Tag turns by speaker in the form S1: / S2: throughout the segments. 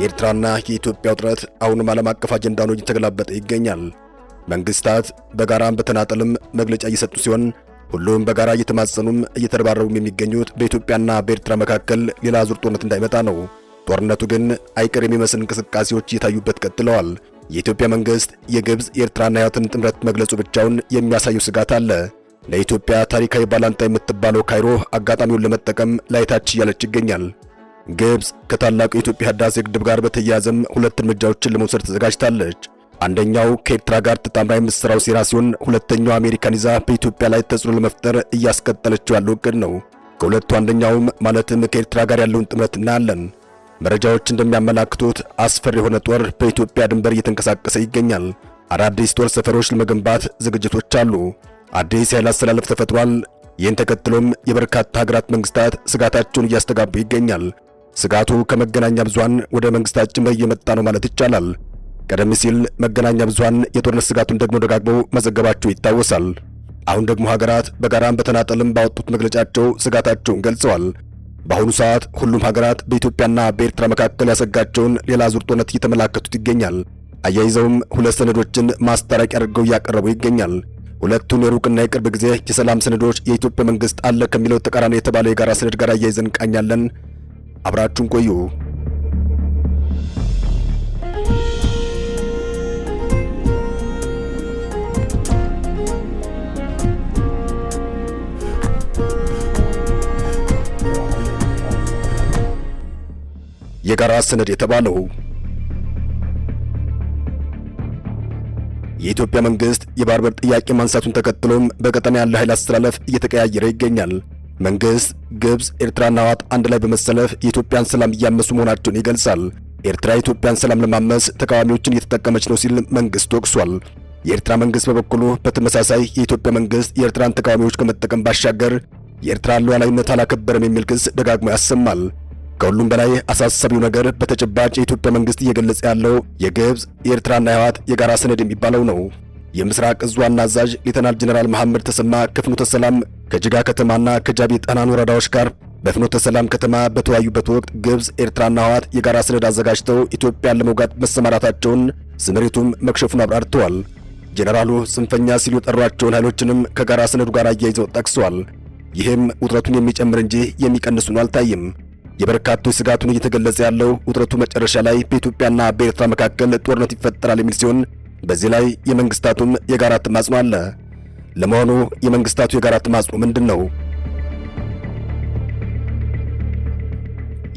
S1: የኤርትራና የኢትዮጵያ ውጥረት አሁንም ዓለም አቀፍ አጀንዳ ሆኖ እየተገላበጠ ይገኛል። መንግስታት በጋራም በተናጠልም መግለጫ እየሰጡ ሲሆን ሁሉም በጋራ እየተማጸኑም እየተረባረቡም የሚገኙት በኢትዮጵያና በኤርትራ መካከል ሌላ ዙር ጦርነት እንዳይመጣ ነው። ጦርነቱ ግን አይቀር የሚመስል እንቅስቃሴዎች እየታዩበት ቀጥለዋል። የኢትዮጵያ መንግስት የግብጽ የኤርትራና የህወሓትን ጥምረት መግለጹ ብቻውን የሚያሳየው ስጋት አለ። ለኢትዮጵያ ታሪካዊ ባላንጣ የምትባለው ካይሮ አጋጣሚውን ለመጠቀም ላይታች እያለች ይገኛል። ግብጽ ከታላቁ የኢትዮጵያ ህዳሴ ግድብ ጋር በተያያዘም ሁለት እርምጃዎችን ለመውሰድ ተዘጋጅታለች። አንደኛው ከኤርትራ ጋር ተጣምራ የምትሰራው ሴራ ሲሆን፣ ሁለተኛው አሜሪካን ይዛ በኢትዮጵያ ላይ ተጽዕኖ ለመፍጠር እያስቀጠለችው ያለው እቅድ ነው። ከሁለቱ አንደኛውም ማለትም ከኤርትራ ጋር ያለውን ጥምረት እናያለን። መረጃዎች እንደሚያመላክቱት አስፈሪ የሆነ ጦር በኢትዮጵያ ድንበር እየተንቀሳቀሰ ይገኛል። አዳዲስ ጦር ሰፈሮች ለመገንባት ዝግጅቶች አሉ። አዲስ የኃይል አስተላለፍ ተፈጥሯል። ይህን ተከትሎም የበርካታ ሀገራት መንግስታት ስጋታቸውን እያስተጋቡ ይገኛል። ስጋቱ ከመገናኛ ብዙሃን ወደ መንግስታት ጭምር እየመጣ ነው ማለት ይቻላል። ቀደም ሲል መገናኛ ብዙሃን የጦርነት ስጋቱን ደግሞ ደጋግመው መዘገባቸው ይታወሳል። አሁን ደግሞ ሀገራት በጋራም በተናጠልም ባወጡት መግለጫቸው ስጋታቸውን ገልጸዋል። በአሁኑ ሰዓት ሁሉም ሀገራት በኢትዮጵያና በኤርትራ መካከል ያሰጋቸውን ሌላ ዙር ጦርነት እየተመላከቱት ይገኛል። አያይዘውም ሁለት ሰነዶችን ማስታረቂያ አድርገው እያቀረቡ ይገኛል። ሁለቱን የሩቅና የቅርብ ጊዜ የሰላም ሰነዶች የኢትዮጵያ መንግስት አለ ከሚለው ተቃራኒ የተባለ የጋራ ሰነድ ጋር አያይዘን እንቃኛለን። አብራችሁን ቆዩ። የጋራ ሰነድ የተባለው የኢትዮጵያ መንግስት የባህር በር ጥያቄ ማንሳቱን ተከትሎም በቀጠና ያለ ኃይል አስተላለፍ እየተቀያየረ ይገኛል። መንግስት ግብጽ፣ ኤርትራና ህወሓት አንድ ላይ በመሰለፍ የኢትዮጵያን ሰላም እያመሱ መሆናቸውን ይገልጻል። ኤርትራ የኢትዮጵያን ሰላም ለማመስ ተቃዋሚዎችን እየተጠቀመች ነው ሲል መንግስት ወቅሷል። የኤርትራ መንግስት በበኩሉ በተመሳሳይ የኢትዮጵያ መንግስት የኤርትራን ተቃዋሚዎች ከመጠቀም ባሻገር የኤርትራን ሉዓላዊነት አላከበረም የሚል ክስ ደጋግሞ ያሰማል። ከሁሉም በላይ አሳሳቢው ነገር በተጨባጭ የኢትዮጵያ መንግስት እየገለጸ ያለው የግብጽ የኤርትራና የህወሓት የጋራ ሰነድ የሚባለው ነው። የምስራቅ እዝ ዋና አዛዥ ሌተናል ጀነራል መሐመድ ተሰማ ከፍኖተ ሰላም ከጅጋ ከተማና ከጃቢ ጠህናን ወረዳዎች ጋር በፍኖተ ሰላም ከተማ በተወያዩበት ወቅት ግብጽ፣ ኤርትራና ህወሓት የጋራ ሰነድ አዘጋጅተው ኢትዮጵያን ለመውጋት መሰማራታቸውን ስምሪቱም መክሸፉን አብራርተዋል። ጀነራሉ ጽንፈኛ ሲሉ የጠሯቸውን ኃይሎችንም ከጋራ ሰነዱ ጋር አያይዘው ጠቅሰዋል። ይህም ውጥረቱን የሚጨምር እንጂ የሚቀንስ ሆኖ አልታይም። የበርካቶች ስጋቱን እየተገለጸ ያለው ውጥረቱ መጨረሻ ላይ በኢትዮጵያና በኤርትራ መካከል ጦርነት ይፈጠራል የሚል ሲሆን በዚህ ላይ የመንግስታቱም የጋራ ተማጽኖ አለ። ለመሆኑ የመንግስታቱ የጋራ ተማጽኖ ምንድን ነው?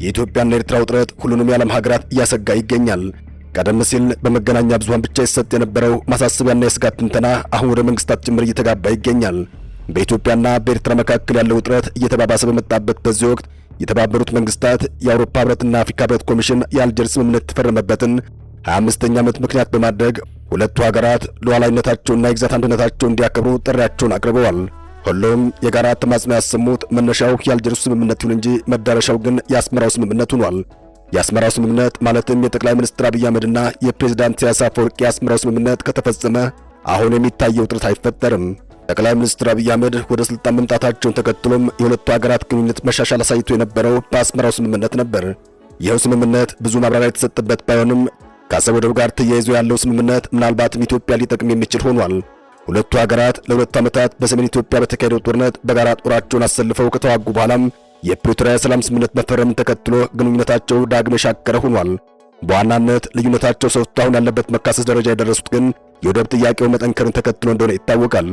S1: የኢትዮጵያና የኤርትራ ውጥረት ሁሉንም የዓለም ሀገራት እያሰጋ ይገኛል። ቀደም ሲል በመገናኛ ብዙሃን ብቻ ይሰጥ የነበረው ማሳሰቢያና የስጋት ትንተና አሁን ወደ መንግስታት ጭምር እየተጋባ ይገኛል። በኢትዮጵያና በኤርትራ መካከል ያለው ውጥረት እየተባባሰ በመጣበት በዚህ ወቅት የተባበሩት መንግስታት የአውሮፓ ህብረትና አፍሪካ ህብረት ኮሚሽን የአልጀርስ ስምምነት የተፈረመበትን 25ኛ ዓመት ምክንያት በማድረግ ሁለቱ ሀገራት ሉዓላዊነታቸውና የግዛት አንድነታቸውን እንዲያከብሩ ጥሪያቸውን አቅርበዋል። ሁሉም የጋራ ተማጽኖ ያሰሙት መነሻው የአልጀርሱ ስምምነት ይሁን እንጂ መዳረሻው ግን የአስመራው ስምምነት ሆኗል። የአስመራው ስምምነት ማለትም የጠቅላይ ሚኒስትር አብይ አህመድና የፕሬዝዳንት ኢሳያስ አፈወርቂ የአስመራው ስምምነት ከተፈጸመ አሁን የሚታየው ውጥረት አይፈጠርም። ጠቅላይ ሚኒስትር አብይ አህመድ ወደ ስልጣን መምጣታቸውን ተከትሎም የሁለቱ ሀገራት ግንኙነት መሻሻል አሳይቶ የነበረው በአስመራው ስምምነት ነበር። ይኸው ስምምነት ብዙ ማብራሪያ የተሰጠበት ባይሆንም ከአሰብ ወደብ ጋር ተያይዞ ያለው ስምምነት ምናልባትም ኢትዮጵያ ሊጠቅም የሚችል ሆኗል። ሁለቱ ሀገራት ለሁለት ዓመታት በሰሜን ኢትዮጵያ በተካሄደው ጦርነት በጋራ ጦራቸውን አሰልፈው ከተዋጉ በኋላም የፕሪቶሪያ የሰላም ስምምነት መፈረምን ተከትሎ ግንኙነታቸው ዳግም የሻከረ ሆኗል። በዋናነት ልዩነታቸው ሰፍቶ አሁን ያለበት መካሰስ ደረጃ የደረሱት ግን የወደብ ጥያቄው መጠንከርን ተከትሎ እንደሆነ ይታወቃል።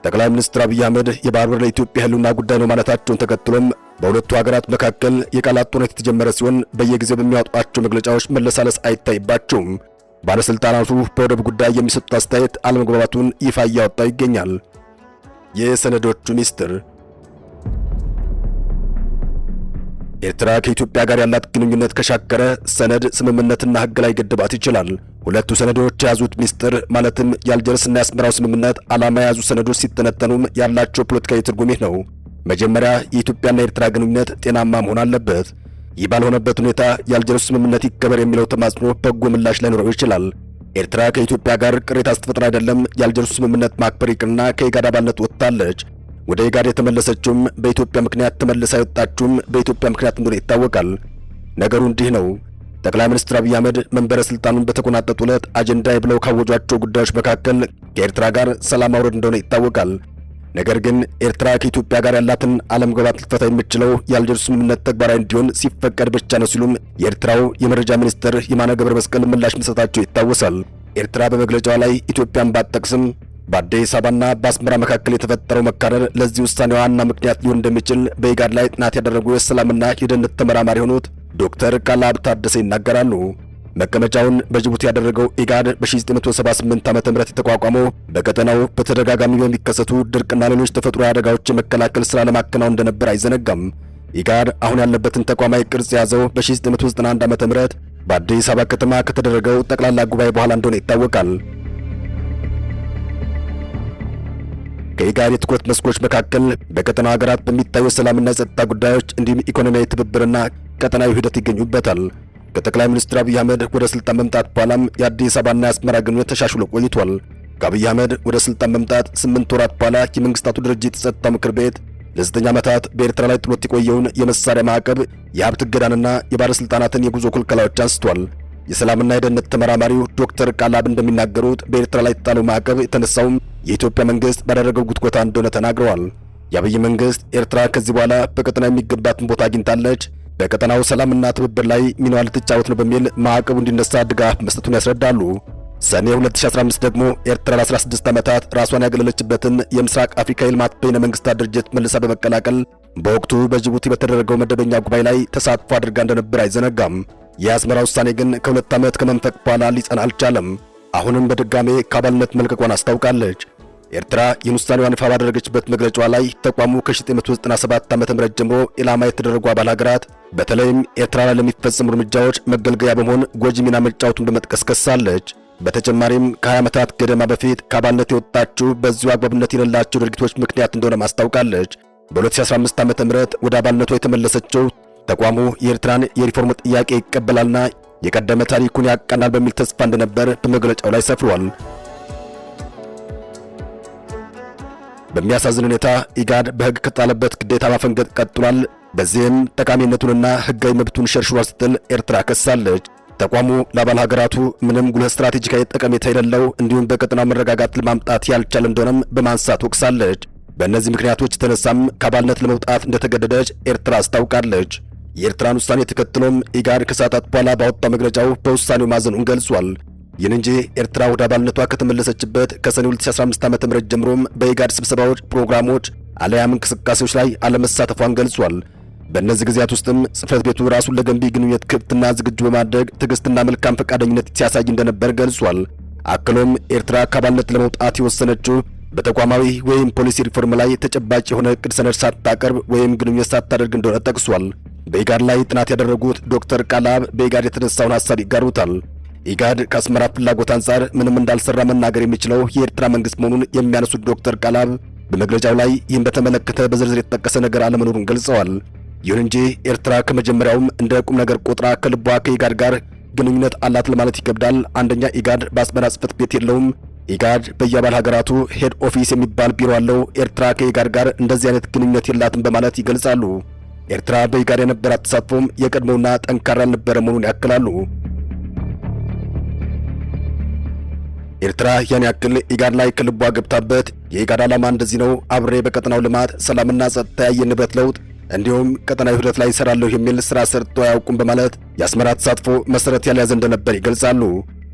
S1: ጠቅላይ ሚኒስትር አብይ አህመድ የባህር በር ለኢትዮጵያ ህልውና ጉዳይ ነው ማለታቸውን ተከትሎም በሁለቱ ሀገራት መካከል የቃላት ጦርነት የተጀመረ ሲሆን በየጊዜው በሚያወጧቸው መግለጫዎች መለሳለስ አይታይባቸውም። ባለስልጣናቱ በወደብ ጉዳይ የሚሰጡት አስተያየት አለመግባባቱን ይፋ እያወጣው ይገኛል። የሰነዶቹ ሚስጥር ኤርትራ ከኢትዮጵያ ጋር ያላት ግንኙነት ከሻከረ ሰነድ፣ ስምምነትና ህግ ላይ ገድባት ይችላል። ሁለቱ ሰነዶች የያዙት ሚስጥር ማለትም የአልጀርስና የአስመራው ስምምነት ዓላማ የያዙ ሰነዶች ሲተነተኑም ያላቸው ፖለቲካዊ ትርጉም ነው። መጀመሪያ የኢትዮጵያና የኤርትራ ግንኙነት ጤናማ መሆን አለበት። ይህ ባልሆነበት ሁኔታ የአልጀርሱ ስምምነት ይከበር የሚለው ተማጽኖ በጎ ምላሽ ላይኖረው ይችላል። ኤርትራ ከኢትዮጵያ ጋር ቅሬታ ስትፈጥር አይደለም የአልጀርሱ ስምምነት ማክበር ይቅርና ከኢጋድ አባልነት ወጥታለች። ወደ ኢጋድ የተመለሰችውም በኢትዮጵያ ምክንያት ተመልሳ የወጣችውም በኢትዮጵያ ምክንያት እንደሆነ ይታወቃል። ነገሩ እንዲህ ነው። ጠቅላይ ሚኒስትር አብይ አህመድ መንበረ ስልጣኑን በተቆናጠጡ ዕለት አጀንዳዬ ብለው ካወጇቸው ጉዳዮች መካከል ከኤርትራ ጋር ሰላም ማውረድ እንደሆነ ይታወቃል። ነገር ግን ኤርትራ ከኢትዮጵያ ጋር ያላትን አለመግባባት ልትፈታ የምትችለው የአልጀርሱ ስምምነት ተግባራዊ እንዲሆን ሲፈቀድ ብቻ ነው ሲሉም የኤርትራው የመረጃ ሚኒስትር የማነ ገብረ መስቀል ምላሽ መስጠታቸው ይታወሳል። ኤርትራ በመግለጫዋ ላይ ኢትዮጵያን ባትጠቅስም በአዲስ አበባና በአስመራ መካከል የተፈጠረው መካረር ለዚህ ውሳኔ ዋና ምክንያት ሊሆን እንደሚችል በኢጋድ ላይ ጥናት ያደረጉ የሰላምና የደህንነት ተመራማሪ የሆኑት ዶክተር ቃላብ ታደሰ ይናገራሉ። መቀመጫውን በጅቡቲ ያደረገው ኢጋድ በ1978 ዓ.ም የተቋቋመው በቀጠናው በተደጋጋሚ በሚከሰቱ ድርቅና ሌሎች ተፈጥሯዊ አደጋዎች የመከላከል ሥራ ለማከናወን እንደነበር አይዘነጋም። ኢጋድ አሁን ያለበትን ተቋማዊ ቅርጽ የያዘው በ1991 ዓ.ም በአዲስ አበባ ከተማ ከተደረገው ጠቅላላ ጉባኤ በኋላ እንደሆነ ይታወቃል። ከኢጋድ የትኩረት መስኮች መካከል በቀጠናው ሀገራት በሚታዩ ሰላምና የጸጥታ ጉዳዮች እንዲሁም ኢኮኖሚያዊ ትብብርና ቀጠናዊ ሂደት ይገኙበታል። ከጠቅላይ ሚኒስትር አብይ አህመድ ወደ ስልጣን መምጣት በኋላም የአዲስ አበባና የአስመራ ግንኙነት ተሻሽሎ ቆይቷል። ከአብይ አህመድ ወደ ስልጣን መምጣት 8 ወራት በኋላ የመንግስታቱ ድርጅት የጸጥታው ምክር ቤት ለ9 ዓመታት በኤርትራ ላይ ጥሎት የቆየውን የመሳሪያ ማዕቀብ፣ የሀብት እገዳንና የባለስልጣናትን የጉዞ ክልከላዎች አንስቷል። የሰላምና የደህንነት ተመራማሪው ዶክተር ቃላብ እንደሚናገሩት በኤርትራ ላይ የተጣለው ማዕቀብ የተነሳውም የኢትዮጵያ መንግስት ባደረገው ጉትጎታ እንደሆነ ተናግረዋል። የአብይ መንግስት ኤርትራ ከዚህ በኋላ በቀጠናው የሚገባትን ቦታ አግኝታለች፣ በቀጠናው ሰላምና ትብብር ላይ ሚናዋ ልትጫወት ነው በሚል ማዕቀቡ እንዲነሳ ድጋፍ መስጠቱን ያስረዳሉ። ሰኔ 2015 ደግሞ ኤርትራ ለ16 ዓመታት ራሷን ያገለለችበትን የምስራቅ አፍሪካ የልማት በይነ መንግስታት ድርጅት መልሳ በመቀላቀል በወቅቱ በጅቡቲ በተደረገው መደበኛ ጉባኤ ላይ ተሳትፎ አድርጋ እንደነበር አይዘነጋም። የአስመራ ውሳኔ ግን ከ2 ዓመት ከመንፈቅ በኋላ ሊጸና አልቻለም። አሁንም በድጋሜ ከአባልነት መልቀቋን አስታውቃለች። ኤርትራ ይህን ውሳኔዋን ይፋ ባደረገችበት መግለጫዋ ላይ ተቋሙ ከ1997 ዓ.ም ጀምሮ ኢላማ የተደረጉ አባል ሀገራት በተለይም ኤርትራ ላይ ለሚፈጸሙ እርምጃዎች መገልገያ በመሆን ጎጂ ሚና መጫወቱን በመጥቀስ ከሳለች። በተጨማሪም ከ20 ዓመታት ገደማ በፊት ከአባልነት የወጣችው በዚሁ አግባብነት የሌላቸው ድርጊቶች ምክንያት እንደሆነ ማስታውቃለች። በ2015 ዓ.ም ወደ አባልነቷ የተመለሰችው ተቋሙ የኤርትራን የሪፎርም ጥያቄ ይቀበላልና የቀደመ ታሪኩን ያቃናል በሚል ተስፋ እንደነበር በመግለጫው ላይ ሰፍሯል። በሚያሳዝን ሁኔታ ኢጋድ በሕግ ከጣለበት ግዴታ ማፈንገጥ ቀጥሏል። በዚህም ጠቃሚነቱንና ሕጋዊ መብቱን ሸርሽሯል ስትል ኤርትራ ከሳለች። ተቋሙ ለአባል ሀገራቱ ምንም ጉልህ ስትራቴጂካዊ ጠቀሜታ የሌለው እንዲሁም በቀጠናው መረጋጋት ለማምጣት ያልቻለ እንደሆነም በማንሳት ወቅሳለች። በእነዚህ ምክንያቶች የተነሳም ከአባልነት ለመውጣት እንደተገደደች ኤርትራ አስታውቃለች። የኤርትራን ውሳኔ ተከትሎም ኢጋድ ከሰዓታት በኋላ ባወጣው መግለጫው በውሳኔው ማዘኑን ገልጿል። ይህን እንጂ ኤርትራ ወደ አባልነቷ ከተመለሰችበት ከሰኔ 2015 ዓ.ም ጀምሮም በኢጋድ ስብሰባዎች፣ ፕሮግራሞች አለያም እንቅስቃሴዎች ላይ አለመሳተፏን ገልጿል። በእነዚህ ጊዜያት ውስጥም ጽሕፈት ቤቱ ራሱን ለገንቢ ግንኙነት ክፍትና ዝግጁ በማድረግ ትዕግስትና መልካም ፈቃደኝነት ሲያሳይ እንደነበር ገልጿል። አክሎም ኤርትራ ከአባልነት ለመውጣት የወሰነችው በተቋማዊ ወይም ፖሊሲ ሪፎርም ላይ ተጨባጭ የሆነ እቅድ ሰነድ ሳታቀርብ ወይም ግንኙነት ሳታደርግ እንደሆነ ጠቅሷል። በኢጋድ ላይ ጥናት ያደረጉት ዶክተር ቃላብ በኢጋድ የተነሳውን ሐሳብ ይጋሩታል። ኢጋድ ከአስመራ ፍላጎት አንጻር ምንም እንዳልሰራ መናገር የሚችለው የኤርትራ መንግስት መሆኑን የሚያነሱት ዶክተር ቃላብ በመግለጫው ላይ ይህን በተመለከተ በዝርዝር የተጠቀሰ ነገር አለመኖሩን ገልጸዋል። ይሁን እንጂ ኤርትራ ከመጀመሪያውም እንደ ቁም ነገር ቆጥራ ከልቧ ከኢጋድ ጋር ግንኙነት አላት ለማለት ይከብዳል። አንደኛ ኢጋድ በአስመራ ጽሕፈት ቤት የለውም። ኢጋድ በየአባል ሀገራቱ ሄድ ኦፊስ የሚባል ቢሮ አለው። ኤርትራ ከኢጋድ ጋር እንደዚህ አይነት ግንኙነት የላትም በማለት ይገልጻሉ። ኤርትራ በኢጋድ የነበራት ተሳትፎም የቀድሞውና ጠንካራ ያልነበረ መሆኑን ያክላሉ። ኤርትራ ያን ያክል ኢጋድ ላይ ከልቧ ገብታበት የኢጋድ ዓላማ እንደዚህ ነው፣ አብሬ በቀጠናው ልማት፣ ሰላምና ጸጥታ፣ የአየር ንብረት ለውጥ እንዲሁም ቀጠናዊ ውህደት ላይ ይሰራለሁ የሚል ስራ ሰርቶ አያውቁም በማለት የአስመራ ተሳትፎ መሰረት ያልያዘ እንደነበር ይገልጻሉ።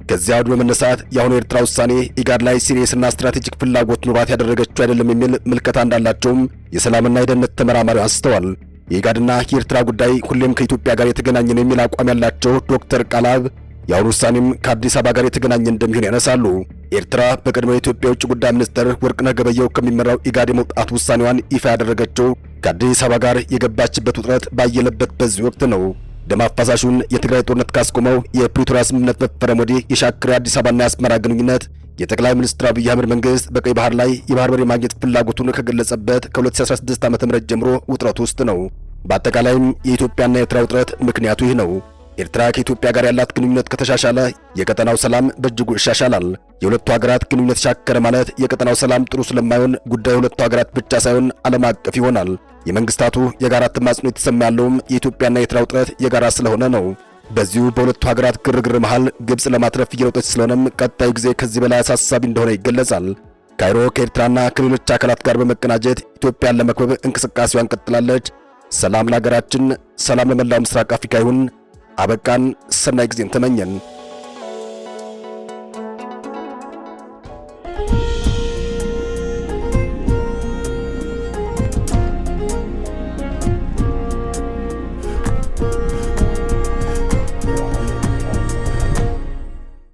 S1: ከዚያ ወዲህ በመነሳት የአሁኑ የኤርትራ ውሳኔ ኢጋድ ላይ ሲሪየስና ስትራቴጂክ ፍላጎት ኑሯት ያደረገችው አይደለም የሚል ምልከታ እንዳላቸውም የሰላምና የደህንነት ተመራማሪው አንስተዋል። የኢጋድና የኤርትራ ጉዳይ ሁሌም ከኢትዮጵያ ጋር የተገናኘ ነው የሚል አቋም ያላቸው ዶክተር ቃላብ የአሁኑ ውሳኔም ከአዲስ አበባ ጋር የተገናኘ እንደሚሆን ያነሳሉ። ኤርትራ በቀድሞ የኢትዮጵያ የውጭ ጉዳይ ሚኒስትር ወርቅነህ ገበየሁ ከሚመራው ኢጋድ የመውጣት ውሳኔዋን ይፋ ያደረገችው ከአዲስ አበባ ጋር የገባችበት ውጥረት ባየለበት በዚህ ወቅት ነው። ደም አፋሳሹን የትግራይ ጦርነት ካስቆመው የፕሪቶሪያ ስምምነት መፈረም ወዲህ የሻከረ የአዲስ አበባና የአስመራ ግንኙነት የጠቅላይ ሚኒስትር አብይ አህመድ መንግስት በቀይ ባህር ላይ የባህር በር የማግኘት ፍላጎቱን ከገለጸበት ከ2016 ዓ.ም ጀምሮ ውጥረት ውስጥ ነው። በአጠቃላይም የኢትዮጵያና የኤርትራ ውጥረት ምክንያቱ ይህ ነው። ኤርትራ ከኢትዮጵያ ጋር ያላት ግንኙነት ከተሻሻለ የቀጠናው ሰላም በእጅጉ ይሻሻላል። የሁለቱ ሀገራት ግንኙነት ሻከረ ማለት የቀጠናው ሰላም ጥሩ ስለማይሆን ጉዳዩ ሁለቱ ሀገራት ብቻ ሳይሆን ዓለም አቀፍ ይሆናል። የመንግስታቱ የጋራ ተማጽኖ የተሰማ ያለውም የኢትዮጵያና የኤርትራ ውጥረት የጋራ ስለሆነ ነው። በዚሁ በሁለቱ ሀገራት ግርግር መሃል ግብጽ ለማትረፍ እየሮጠች ስለሆነም ቀጣዩ ጊዜ ከዚህ በላይ አሳሳቢ እንደሆነ ይገለጻል። ካይሮ ከኤርትራና ከሌሎች አካላት ጋር በመቀናጀት ኢትዮጵያን ለመክበብ እንቅስቃሴዋን ቀጥላለች። ሰላም ለሀገራችን፣ ሰላም ለመላው ምስራቅ አፍሪካ ይሁን። አበቃን። ሰናይ ጊዜን ተመኘን።